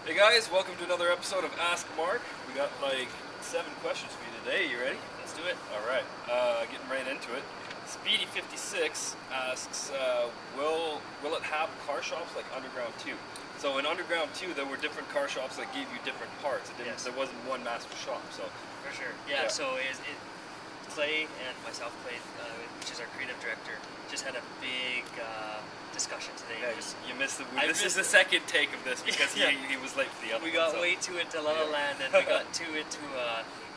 Hey guys, welcome to another episode of Ask Marc. We got like 7 questions for you today. You ready? Let's do it. Alright, getting right into it. Speedy56 asks, will it have car shops like Underground 2? So in Underground 2 there were different car shops that gave you different parts. Yes. There wasn't one master shop. So For sure. Yeah, so Clay and myself, Clay, which is our creative director, just had a big discussion today. yeah, you missed the. I This is missed the second take of this because Yeah. he was late for the other We one. got way too into La La Land, and we got too into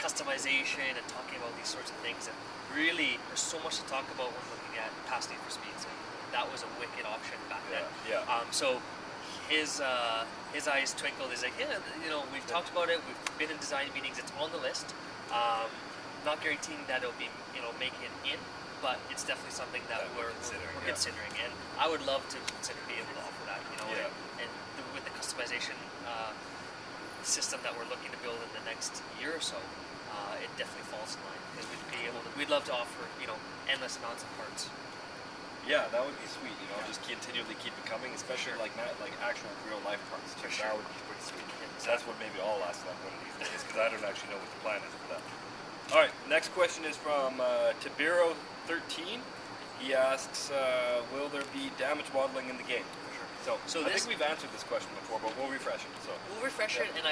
customization and talking about these sorts of things. And really, there's so much to talk about when looking at past Need for Speeds. And that was a wicked option back then. Yeah. So his eyes twinkled. He's like, yeah, we've talked about it. We've been in design meetings. It's on the list. Not guaranteeing that it'll be making it in, but it's definitely something that we're considering. And I would love to consider being able to offer that. With the customization system that we're looking to build in the next year or so, it definitely falls in line because we'd love to offer endless amounts of parts. Yeah, that would be sweet. Just continually keep it coming, especially like actual real life parts. For That sure. would be pretty sweet. So that's what maybe I'll ask that one of these days because I don't actually know what the plan is for that. All right, next question is from Tibiro13. He asks, will there be damage modeling in the game? So I think we've answered this question before, but we'll refresh it. We'll refresh it, and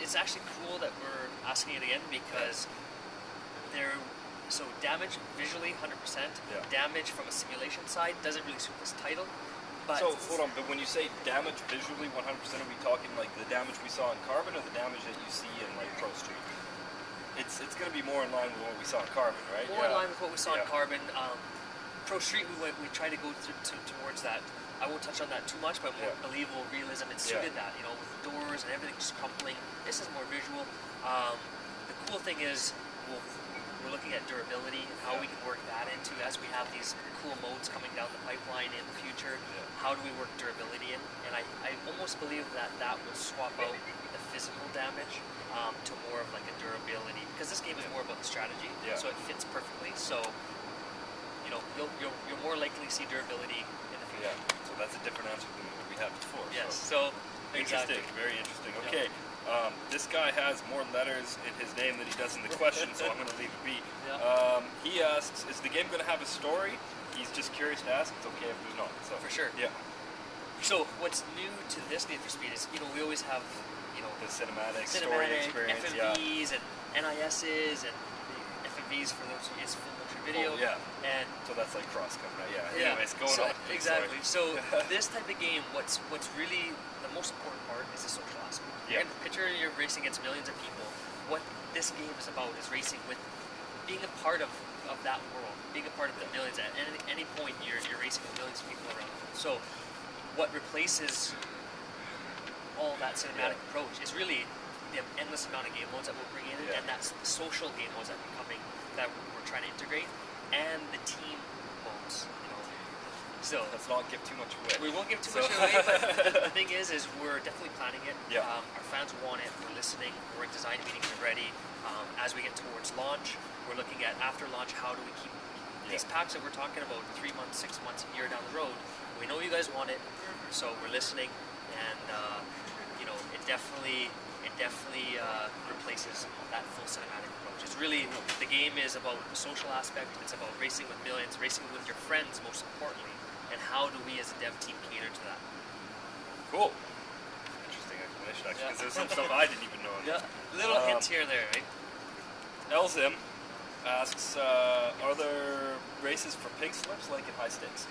it's actually cool that we're asking it again because so damage visually 100%. Yeah. Damage from a simulation side doesn't really suit this title. But So hold on, but when you say damage visually 100%, are we talking like the damage we saw in Carbon or the damage that you see in like Pro Street? It's going to be more in line with what we saw in Carbon, right? More in line with what we saw in Yeah. Carbon. Pro Street, we tried to go towards that. I won't touch on that too much, but more believable realism. It suited that, with doors and everything just crumpling. This is more visual. The cool thing is we're looking at durability and how we can work that into as we have these cool modes coming down the pipeline in the future. How do we work durability in? And I almost believe that will swap out the physical damage to more of like a durability, because this game is more about the strategy, so it fits perfectly. So you'll more likely see durability in the future. Yeah, so that's a different answer than what we had before. Yes, So exactly. interesting, very interesting. Okay, this guy has more letters in his name than he does in the question, so I'm going to leave it be. Yeah. He asks, is the game going to have a story? He's just curious to ask. It's okay if there's not. So For sure. Yeah. So what's new to this Need for Speed is we always have The cinematic story experience. FMVs and NISs and FMVs for those is full motion video. Oh, yeah. And So that's like cross coming out. Yeah. Anyways, going on. exactly. Sorry. So this type of game, what's really the most important part is the social aspect. Yeah. And picture you're racing against millions of people. What this game is about is racing with being a part of that world, being a part of the millions. At any point, you're racing with millions of people around the world. So what replaces all that cinematic approach is really the endless amount of game modes that we're bringing in, and that's the social game modes that we're trying to integrate, and the team modes. So Let's not give too much away. we won't give too much away, but the thing is we're definitely planning it. Yeah. Our fans want it. We're listening. We're in design meetings already. As we get towards launch, we're looking at after launch, how do we keep these packs that we're talking about 3 months, 6 months, a year down the road. We know you guys want it, so we're listening, and it definitely replaces that full cinematic approach. It's really, the game is about the social aspect. It's about racing with millions, racing with your friends, most importantly. And how do we as a dev team cater to that? Cool. Interesting explanation, actually, because there's some stuff I didn't even know. Yeah, little hints here and there, right? Elzim asks, are there races for pink slips like in high stakes?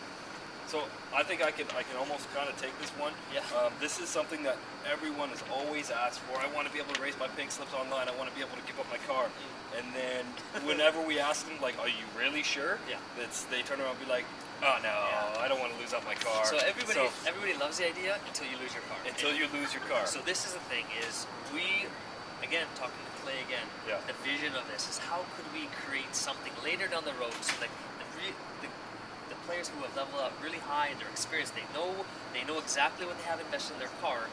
So I think I can almost kind of take this one. Yeah. This is something that everyone has always asked for. I want to be able to race my pink slips online. I want to be able to give up my car. And then whenever we ask them, like, are you really sure? Yeah. They turn around and be like, oh no, I don't want to lose out my car. So everybody loves the idea until you lose your car. Until you lose your car. So this is the thing, is we, again, talking to Clay again, the vision of this is how could we create something later down the road so that the players who have leveled up really high in their experience, they know exactly what they have invested in their car.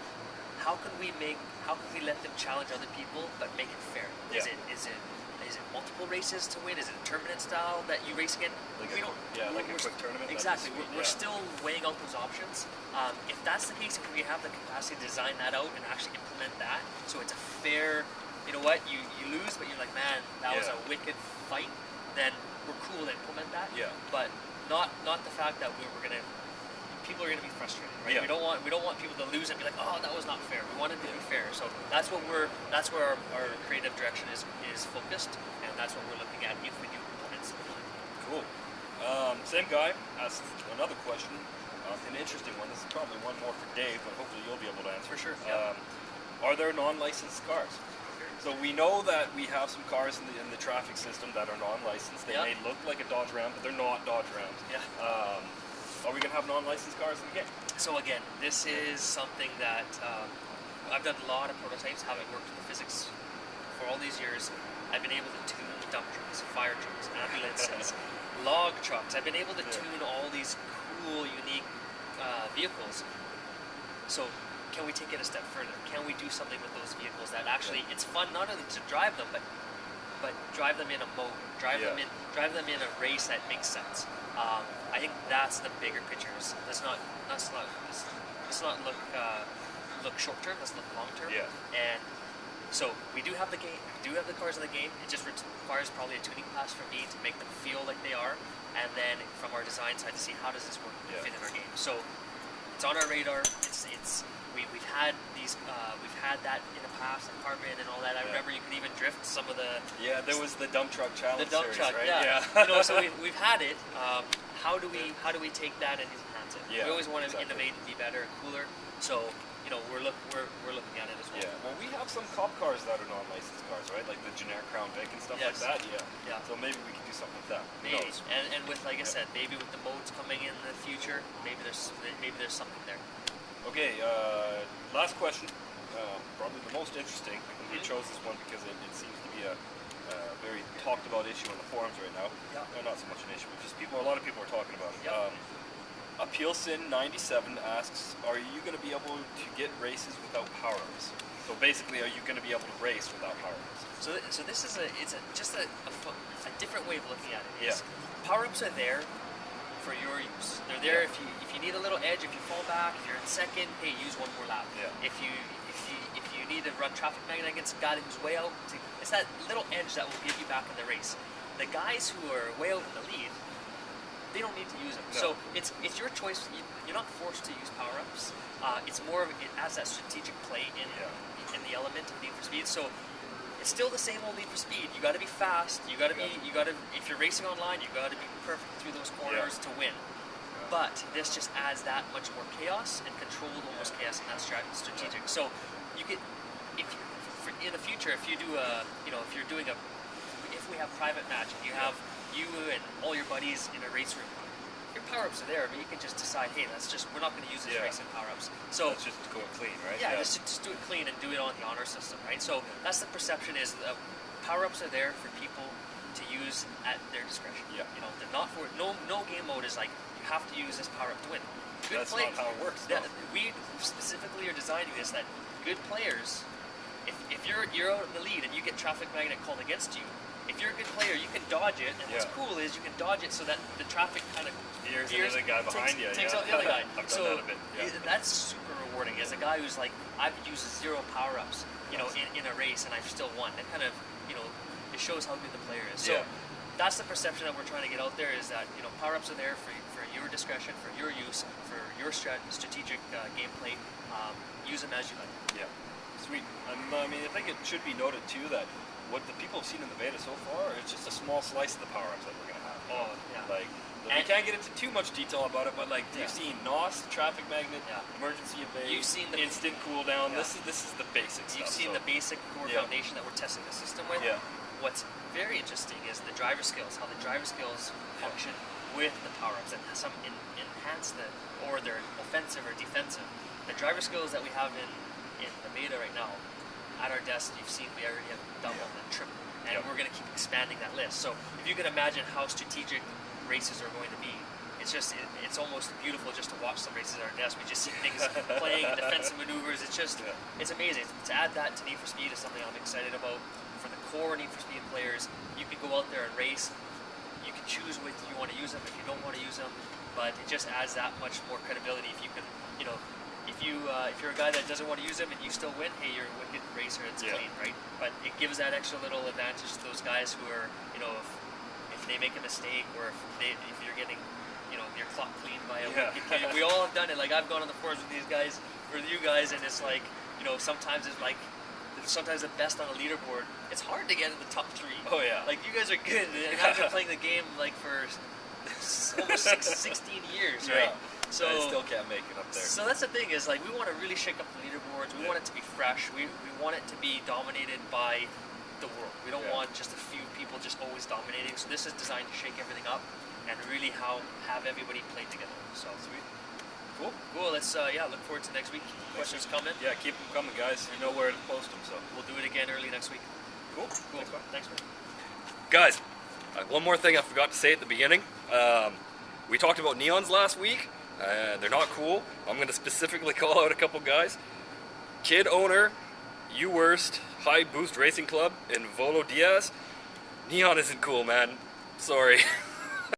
How can we let them challenge other people but make it fair? Is it is it multiple races to win? Is it a tournament style that you race again? Like we don't. like a quick tournament. Exactly. Sweet, we're still weighing out those options. If that's the case, if we have the capacity to design that out and actually implement that, so it's a fair. You know what? You lose, but you're like, man, that was a wicked fight. Then we're cool to implement that. Yeah. But not the fact that we're gonna. People are gonna be frustrated, right? Yeah. We don't want people to lose and be like, oh, that was not fair. We want it to be fair. So that's where our creative direction is focused, and that's what we're looking at if we do implement something. Cool. Same guy asked another question, an interesting one. This is probably one more for Dave, but hopefully you'll be able to answer. For sure. Yeah. Are there non-licensed cars? So we know that we have some cars in the traffic system that are non-licensed. They may look like a Dodge Ram, but they're not Dodge Rams. Yeah. Are we going to have non-licensed cars in the game? So again, this is something that I've done a lot of prototypes, having worked with the physics for all these years. I've been able to tune dump trucks, fire trucks, ambulances, log trucks. I've been able to tune all these cool, unique vehicles. So can we take it a step further? Can we do something with those vehicles that actually it's fun not only to drive them, but drive them in a mode, drive them in a race that makes sense. I think that's the bigger picture. Let's not look short term. Let's look long term. Yeah. And so we do have the game. We do have the cars in the game. It just requires probably a tuning pass for me to make them feel like they are, and then from our design side to see how does this work fit in our game. So it's on our radar. We've had these we've had that in the past, the carbon and all that. I remember you could even drift some of the there was the dump truck challenge. The dump series, truck, right? yeah. So we've had it. How do we take that and enhance it? Yeah, we always want to innovate and be better and cooler. So we're looking at it as well. Yeah. Well, we have some cop cars that are non-licensed cars, right? Like the generic Crown Vic and stuff like that. Yeah. So maybe we can do something with that. Maybe. And with, like I said, maybe with the modes coming in the future, maybe there's something there. Okay, last question, probably the most interesting. We chose this one because it seems to be a very talked about issue on the forums right now. Yeah. No, not so much an issue, but just a lot of people are talking about it. Yeah. Appealsin97 asks, are you going to be able to get races without power-ups? So basically, are you going to be able to race without power-ups? So this is just a different way of looking at it. Power-ups are there for your use. They're there if you need a little edge, if you fall back, if you're in second, hey, use one more lap. If you need to run traffic magnet against a guy who's way out, it's that little edge that will get you back in the race. The guys who are way out in the lead, they don't need to use them. So it's your choice. You're not forced to use power-ups. It's more of it adds that strategic play in the element of Need for Speed. So it's still the same old Need for Speed. You got to be fast. You got to if you're racing online, you got to be perfect through those corners to win. But this just adds that much more chaos and controlled almost chaos in that strategic. So you get in the future if you do if we have private match and you have you and all your buddies in a race room, your power-ups are there, but you can just decide, hey, we're not going to use this race in power-ups. So let's just go clean, right? Yeah, just do it clean and do it on the honor system, right? So that's the perception is power-ups are there for people to use at their discretion. Yeah. They're not for no game mode is like you have to use this power-up to win. That's not how it works. We specifically are designing this that good players, if you're out in the lead and you get traffic magnet called against you, if you're a good player, you can dodge it, and what's cool is you can dodge it so that the traffic kind of veers the other guy behind you. Takes out the other guy. I've done that a bit. That's super rewarding. As a guy who's like, I've used 0 power-ups, in a race, and I've still won. That kind of, it shows how good the player is. So that's the perception that we're trying to get out there is that, power-ups are there for your discretion, for your use, for your strategic gameplay. Use them as you like. Yeah. Sweet. I mean, I think it should be noted too that what the people have seen in the beta so far is just a small slice of the power-ups that we're going to have. Oh, yeah. Like, we can't get into too much detail about it, but like, you've seen NOS, traffic magnet, emergency evade, you've seen the instant cooldown. This is the basics. You've seen the basic core foundation that we're testing the system with. What's very interesting is the driver skills, how the driver skills function with the power-ups, and some enhance or they're offensive or defensive. The driver skills that we have in the beta right now, at our desk, you've seen we already have double and triple, and we're going to keep expanding that list. So if you can imagine how strategic races are going to be, it's almost beautiful just to watch some races at our desk. We just see things playing defensive maneuvers. It's amazing. To add that to Need for Speed is something I'm excited about for the core Need for Speed players. You can go out there and race. You can choose if you want to use them, if you don't want to use them, but it just adds that much more credibility if you can, you know, if you're a guy that doesn't want to use them and you still win, hey, you're a wicked racer. It's clean, right? But it gives that extra little advantage to those guys who are, you know, if they make a mistake or if you're getting, you know, your clock cleaned by a wicked kid. We all have done it. Like I've gone on the forums with these guys, or you guys, and it's like, you know, sometimes it's like. Sometimes the best on a leaderboard, it's hard to get in the top 3. Oh yeah. Like you guys are good, and I've been playing the game like for almost 16 years, right? So I still can't make it up there. So that's the thing is like we want to really shake up the leaderboards. We want it to be fresh. We want it to be dominated by the world. We don't want just a few people just always dominating. So this is designed to shake everything up and really have everybody play together. So sweet. Cool. Let's look forward to next week. Questions coming. Yeah, keep them coming, guys. You know where to post them, so We'll do it again early next week. cool. Thanks, man. Guys, one more thing I forgot to say at the beginning. We talked about neons last week. They're not cool. I'm going to specifically call out a couple guys. Kid owner, You Worst, High Boost Racing Club in Volo Diaz. Neon isn't cool, man. Sorry.